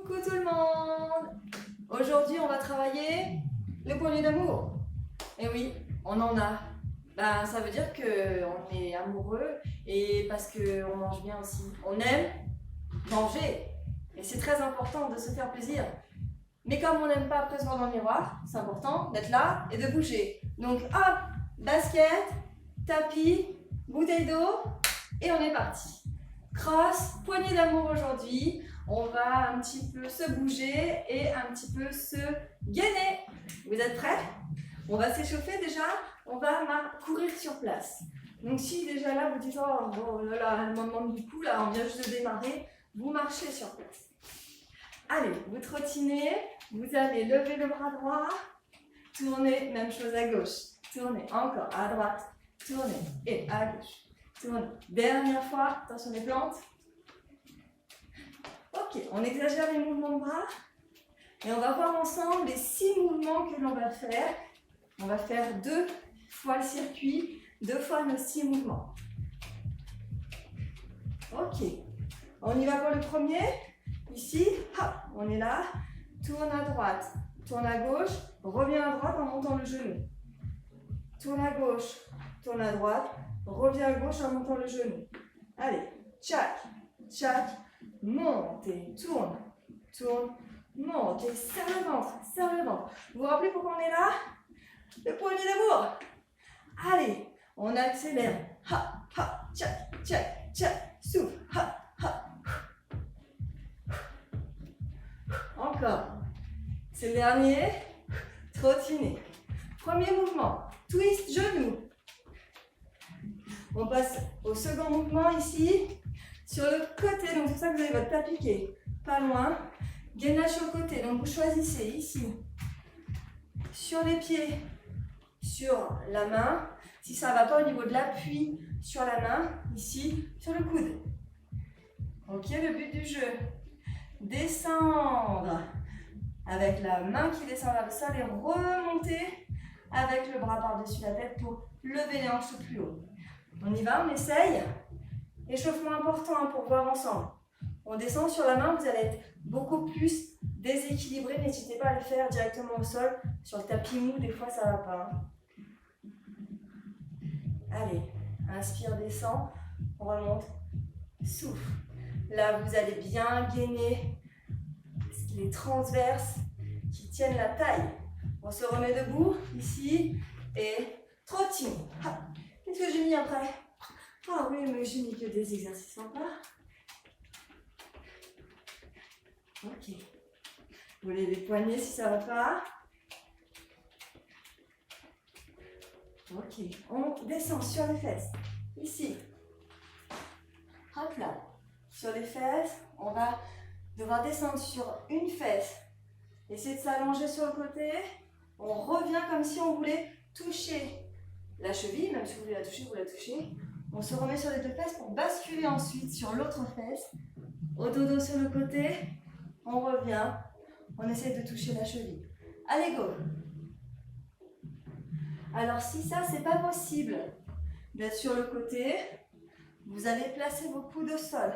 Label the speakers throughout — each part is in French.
Speaker 1: Coucou tout le monde! Aujourd'hui, on va travailler le poignet d'amour. Et oui, on en a. Ben, ça veut dire qu'on est amoureux et parce qu'on mange bien aussi. On aime manger. Et c'est très important de se faire plaisir. Mais comme on n'aime pas après se voir dans le miroir, c'est important d'être là et de bouger. Donc hop, basket, tapis, bouteille d'eau et on est parti. Cross, poignée d'amour aujourd'hui. On va un petit peu se bouger et un petit peu se gainer. Vous êtes prêts? On va s'échauffer déjà. On va courir sur place. Donc si déjà là vous dites oh là là, le moment du coup là, on vient juste de démarrer, vous marchez sur place. Allez, vous trottinez, vous allez lever le bras droit, tournez, même chose à gauche, tournez encore à droite, tournez et à gauche, tournez. Dernière fois, attention les plantes. Ok, on exagère les mouvements de bras et on va voir ensemble les 6 mouvements que l'on va faire. On va faire 2 fois le circuit, 2 fois nos 6 mouvements. Ok, on y va pour le premier. Ici, hop, on est là, tourne à droite, tourne à gauche, reviens à droite en montant le genou. Tourne à gauche, tourne à droite, reviens à gauche en montant le genou. Allez, tchac, tchac, monte et tourne, tourne, monte et serre le ventre, serre le ventre. Vous vous rappelez pourquoi on est là? Le poignet d'amour. Allez, on accélère. Ha, ha, tchac, tchac, tchac, souffle, ha, ha. Encore. C'est le dernier. Trottiner. Premier mouvement. Twist genou. On passe au second mouvement ici. Sur le côté. Donc c'est pour ça que vous avez votre tapis qui est pas loin. Gainage sur le côté. Donc vous choisissez ici. Sur les pieds. Sur la main. Si ça ne va pas au niveau de l'appui sur la main. Ici. Sur le coude. Ok, le but du jeu. Descendre avec la main qui descend vers le sol et remonter avec le bras par-dessus la tête pour lever les hanches plus haut. On y va, on essaye. Échauffement important pour voir ensemble. On descend sur la main, vous allez être beaucoup plus déséquilibré. N'hésitez pas à le faire directement au sol. Sur le tapis mou, des fois ça ne va pas. Allez, inspire, descend, remonte, souffle. Là, vous allez bien gainer les transverses qui tiennent la taille. On se remet debout, ici, et trottine. Qu'est-ce que j'ai mis après? Ah oui, mais j'ai mis que des exercices sympas. Ok. Vous voulez les poignets si ça ne va pas? Ok. On descend sur les fesses. Ici. Hop là. Sur les fesses, on va devoir descendre sur une fesse. Essayez de s'allonger sur le côté. On revient comme si on voulait toucher la cheville. Même si vous voulez la toucher, vous la touchez. On se remet sur les 2 fesses pour basculer ensuite sur l'autre fesse. Au dodo sur le côté. On revient. On essaie de toucher la cheville. Allez, go! Alors si ça, c'est pas possible d'être sur le côté, vous allez placer vos coudes au sol.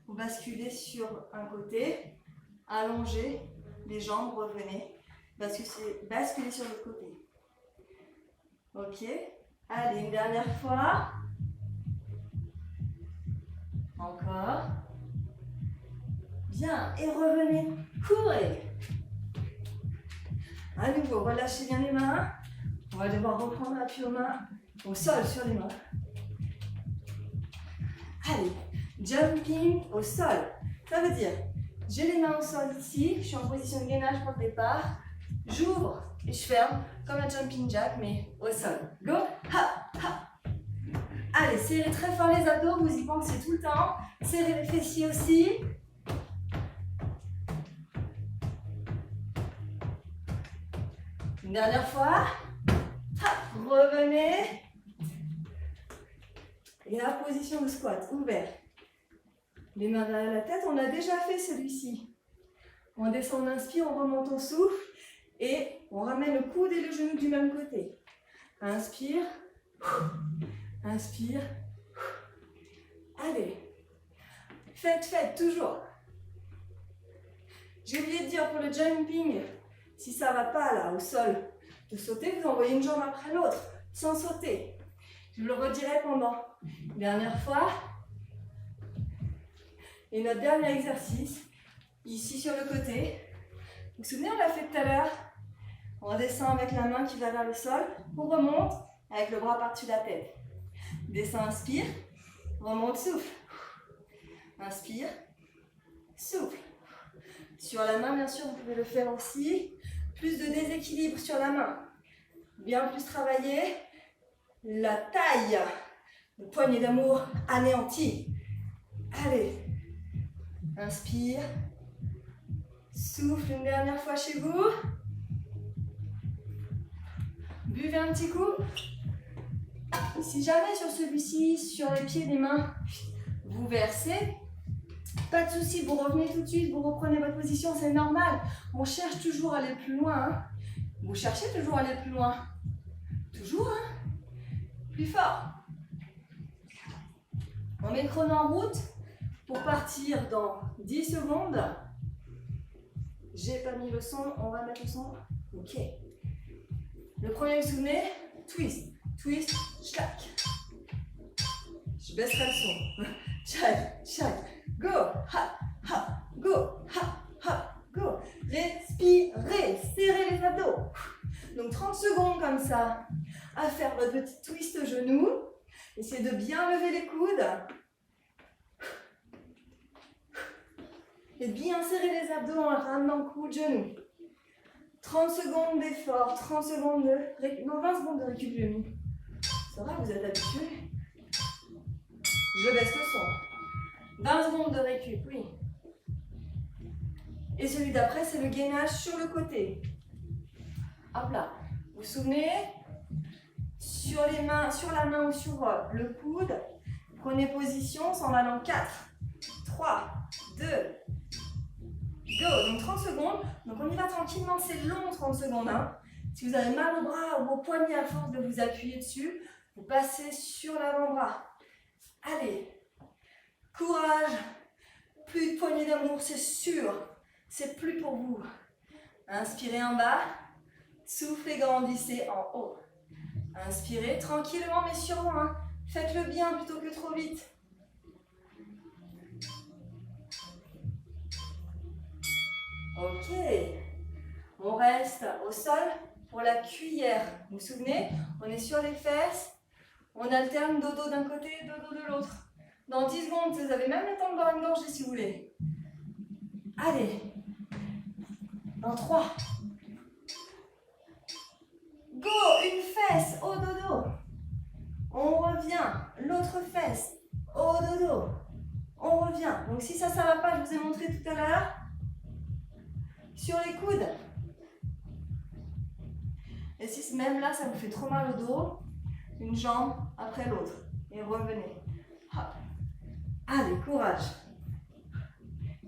Speaker 1: Vous basculez sur un côté, allongez les jambes, revenez, basculez sur l'autre côté. Ok, allez, une dernière fois. Encore. Bien, et revenez, courez. À nouveau, relâchez bien les mains. On va devoir reprendre l'appui aux mains, au sol, sur les mains. Allez, jumping au sol. Ça veut dire, j'ai les mains au sol ici, je suis en position de gainage pour le départ. J'ouvre et je ferme comme un jumping jack, mais au sol. Go, ha, ha. Allez, serrez très fort les abdos, vous y pensez tout le temps. Serrez les fessiers aussi. Une dernière fois. Hop, revenez. Et la position de squat, ouvert. Les mains derrière la tête, on a déjà fait celui-ci. On descend, on inspire, on remonte, on souffle. Et on ramène le coude et le genou du même côté. Inspire. Inspire. Allez. Faites, toujours. J'ai oublié de dire pour le jumping, si ça va pas là au sol, de sauter, vous envoyez une jambe après l'autre, sans sauter. Je vous le redirai pendant une dernière fois. Et notre dernier exercice, ici sur le côté. Vous vous souvenez, on l'a fait tout à l'heure. On descend avec la main qui va vers le sol. On remonte avec le bras par-dessus la tête. Descend, inspire. Remonte, souffle. Inspire. Souffle. Sur la main, bien sûr, vous pouvez le faire aussi. Plus de déséquilibre sur la main. Bien plus travailler la taille. Le poignet d'amour anéanti. Allez. Inspire. Souffle une dernière fois chez vous. Buvez un petit coup. Si jamais sur celui-ci, sur les pieds, les mains, vous versez, pas de souci, vous revenez tout de suite, vous reprenez votre position, c'est normal. On cherche toujours à aller plus loin. Hein. Vous cherchez toujours à aller plus loin. Toujours, hein. Plus fort. On met le chrono en route pour partir dans 10 secondes. J'ai pas mis le son, on va mettre le son. Ok. Le premier, vous vous souvenez? Twist, twist, clac. Je baisserai le son. Tchac, tchac. Go, ha, ha, go, ha, ha, go. Respirez, serrez les abdos. Donc 30 secondes comme ça à faire votre petit twist au genou. Essayez de bien lever les coudes. Et bien serrer les abdos en ramenant le cou, genou. 30 secondes d'effort, 30 secondes de... Non, 20 secondes de récup, j'ai mis. Ça va, vous êtes habitués? Je baisse le son. 20 secondes de récup, oui. Et celui d'après, c'est le gainage sur le côté. Hop là. Vous vous souvenez? Sur les mains, sur la main ou sur le coude, prenez position, s'en va dans 4, 3, 2, go. Donc 30 secondes. Donc on y va tranquillement, c'est long 30 secondes. Hein. Si vous avez mal au bras ou au poignet à force de vous appuyer dessus, vous passez sur l'avant-bras. Allez, courage. Plus de poignée d'amour, c'est sûr. C'est plus pour vous. Inspirez en bas. Soufflez, grandissez en haut. Inspirez tranquillement mais sûrement. Hein. Faites-le bien plutôt que trop vite. Ok. On reste au sol pour la cuillère. Vous vous souvenez? On est sur les fesses. On alterne dodo d'un côté, dodo de l'autre. Dans 10 secondes, vous avez même le temps de boire une gorgée si vous voulez. Allez. Dans 3. Go, une fesse au dodo. On revient, l'autre fesse au dodo. On revient. Donc si ça va pas, je vous ai montré tout à l'heure. Sur les coudes. Et si même là, ça vous fait trop mal au dos, une jambe après l'autre. Et revenez. Hop. Allez, courage.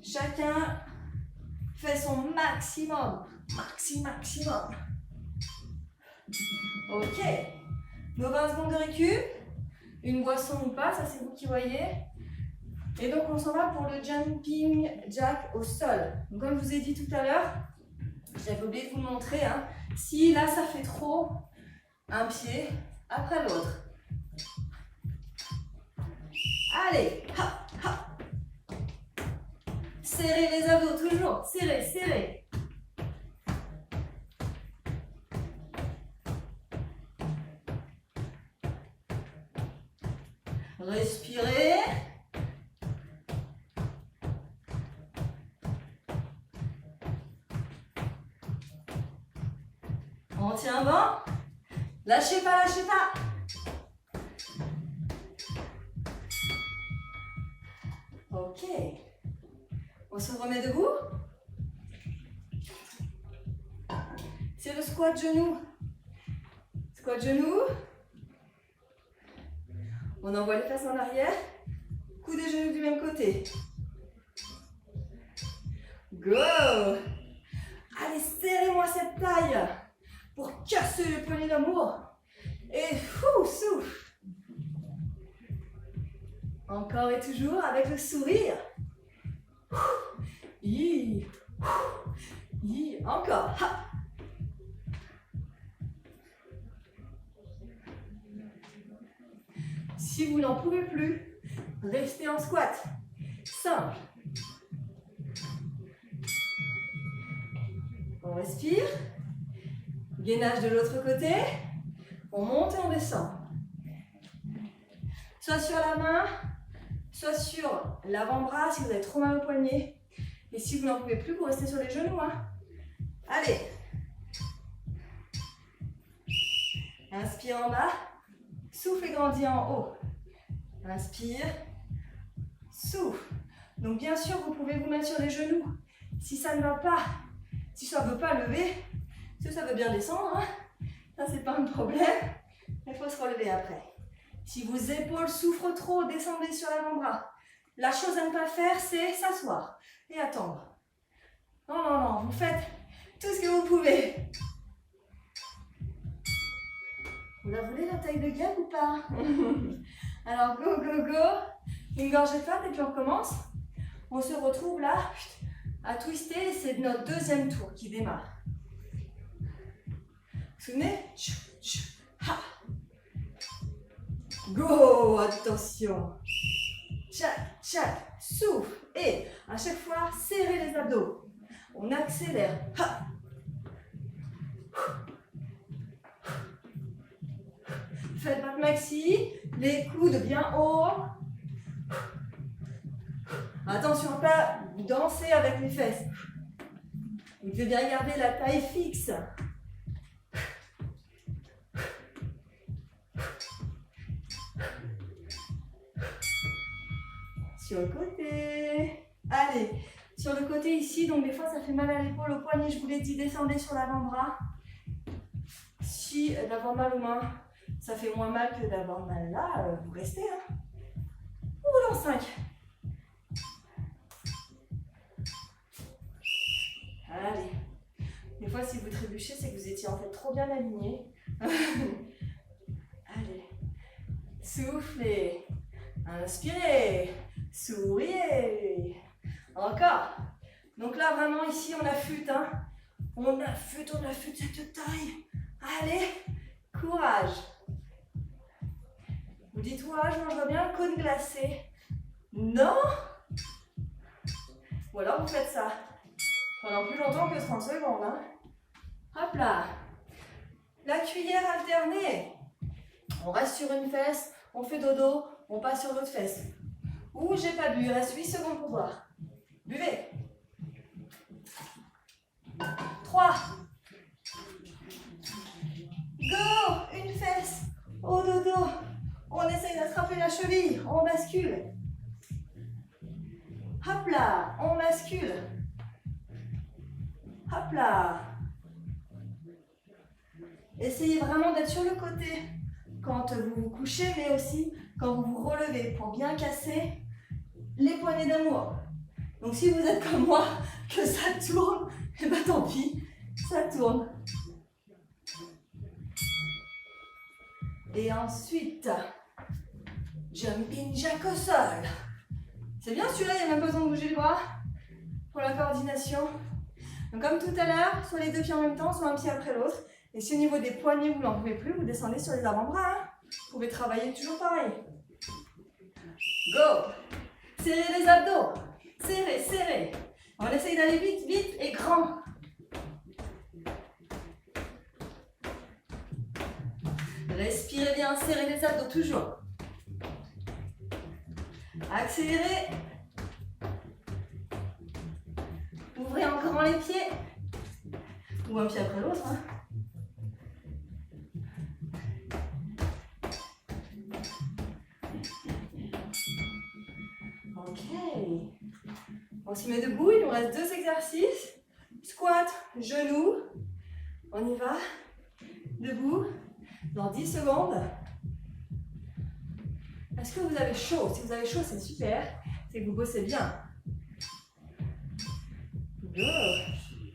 Speaker 1: Chacun fait son maximum. Maximum. Ok. Nos 20 secondes de récup. Une boisson ou pas, ça c'est vous qui voyez. Et donc on s'en va pour le jumping jack au sol. Donc, comme je vous ai dit tout à l'heure, j'avais oublié de vous le montrer. Hein. Si là ça fait trop, un pied après l'autre. Allez, hop, hop. Serrez les abdos toujours, serrez. Respirez. On tient bon. Lâchez pas. Ok. On se remet debout. C'est le squat genou. Squat genou. On envoie les fesses en arrière. Coup des genoux du même côté. Go! Allez, serrez-moi cette taille pour casser le poignet d'amour. Et souffle. Encore et toujours avec le sourire. Encore. Ha. Si vous n'en pouvez plus, restez en squat. Simple. On respire. Gainage de l'autre côté. On monte et on descend. Soit sur la main, soit sur l'avant-bras si vous avez trop mal au poignet. Et si vous n'en pouvez plus, vous restez sur les genoux. Hein. Allez. Inspire en bas. Souffle et grandis en haut. Inspire. Souffle. Donc bien sûr, vous pouvez vous mettre sur les genoux. Si ça ne va pas, si ça ne veut pas lever, si ça veut bien descendre, hein, ça c'est pas un problème. Il faut se relever après. Si vos épaules souffrent trop, descendez sur l'avant-bras. La chose à ne pas faire, c'est s'asseoir et attendre. Non, non, non, vous faites tout ce que vous pouvez. Vous la voulez la taille de guêpe ou pas? Alors, go, go, go. Une gorgée plate et puis on recommence. On se retrouve là à twister. C'est notre deuxième tour qui démarre. Vous vous souvenez? Ha. Go, attention. Tchac, tchac, souffle. Et à chaque fois, serrez les abdos. On accélère. Ha. Faites votre maxi, les coudes bien haut. Attention à ne pas danser avec les fesses. Vous devez bien garder la taille fixe. Sur le côté. Allez, sur le côté ici, donc des fois ça fait mal à l'épaule, au poignet, je vous l'ai dit, descendez sur l'avant-bras. Si d'avoir mal aux mains, ça fait moins mal que d'avoir mal là, vous restez. Hein. Ou dans 5. Allez. Des fois, si vous trébuchez, c'est que vous étiez en fait trop bien aligné. Allez. Soufflez. Inspirez. Souriez. Encore. Donc là, vraiment, ici, on affûte. Hein. On affûte cette taille. Allez. Courage. Vous dites, ouais, je mangerai bien le cône glacé. Non. Ou alors, vous faites ça. Pendant plus longtemps que 30 secondes. Hein. Hop là. La cuillère alternée. On reste sur une fesse, on fait dodo, on passe sur l'autre fesse. Ouh, j'ai pas bu, il reste 8 secondes pour boire. Buvez. 3. Go. Une fesse. Au dodo. On essaye d'attraper la cheville. On bascule. Hop là. On bascule. Hop là. Essayez vraiment d'être sur le côté quand vous vous couchez, mais aussi quand vous vous relevez pour bien casser les poignées d'amour. Donc si vous êtes comme moi, que ça tourne, et ben tant pis, ça tourne. Et ensuite, jumping jack au sol. C'est bien celui-là, il n'y a même pas besoin de bouger les bras pour la coordination. Donc comme tout à l'heure, soit les deux pieds en même temps, soit un pied après l'autre. Et si au niveau des poignets, vous n'en pouvez plus, vous descendez sur les avant-bras. Hein. Vous pouvez travailler toujours pareil. Go. Serrez les abdos. Serrez, serrez. On essaye d'aller vite, vite et grand. Respirez bien, serrez les abdos toujours. Accélérez. Ouvrez en grand les pieds. Ou un pied après l'autre. Hein. Ok. On se met debout, il nous reste 2 exercices. Squat, genoux. On y va. Debout. Dans 10 secondes. Est-ce que vous avez chaud? Si vous avez chaud, c'est super. C'est que vous bossez bien. Go.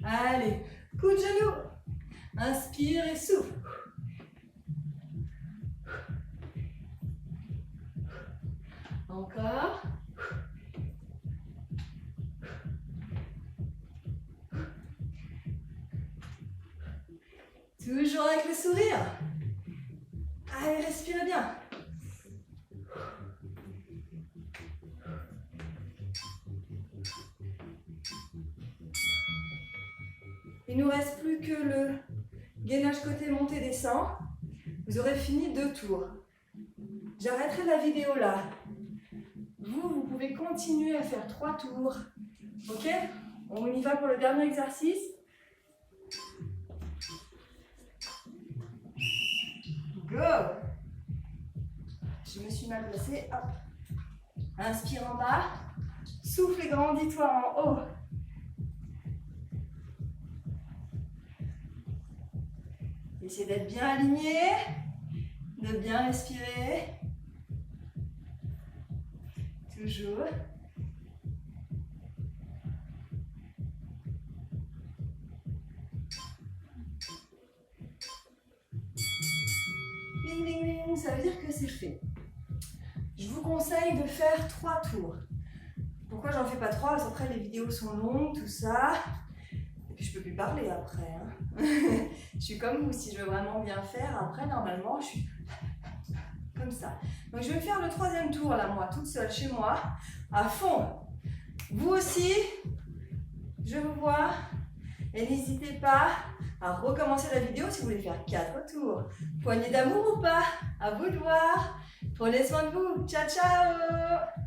Speaker 1: Allez. Coup de genou. Inspire et souffle. Encore. Toujours avec le sourire. Allez, respirez bien. Il ne nous reste plus que le gainage côté montée-descend. Vous aurez fini 2 tours. J'arrêterai la vidéo là. Vous pouvez continuer à faire 3 tours. Ok? On y va pour le dernier exercice. Go! Je me suis mal placée. Hop. Inspire en bas. Souffle et grandis-toi en haut. Essayez d'être bien aligné, de bien respirer. Toujours. Ding, ding, ding, ça veut dire que c'est fait. Je vous conseille de faire 3 tours. Pourquoi j'en fais pas 3? Parce qu'après les vidéos sont longues, tout ça. Et puis je peux plus parler après. Hein. Je suis comme vous, si je veux vraiment bien faire, après normalement je suis comme ça. Donc je vais faire le 3e tour là, moi, toute seule chez moi, à fond. Vous aussi, je vous vois. Et n'hésitez pas à recommencer la vidéo si vous voulez faire 4 tours. Poignée d'amour ou pas? À vous de voir. Prenez soin de vous. Ciao, ciao!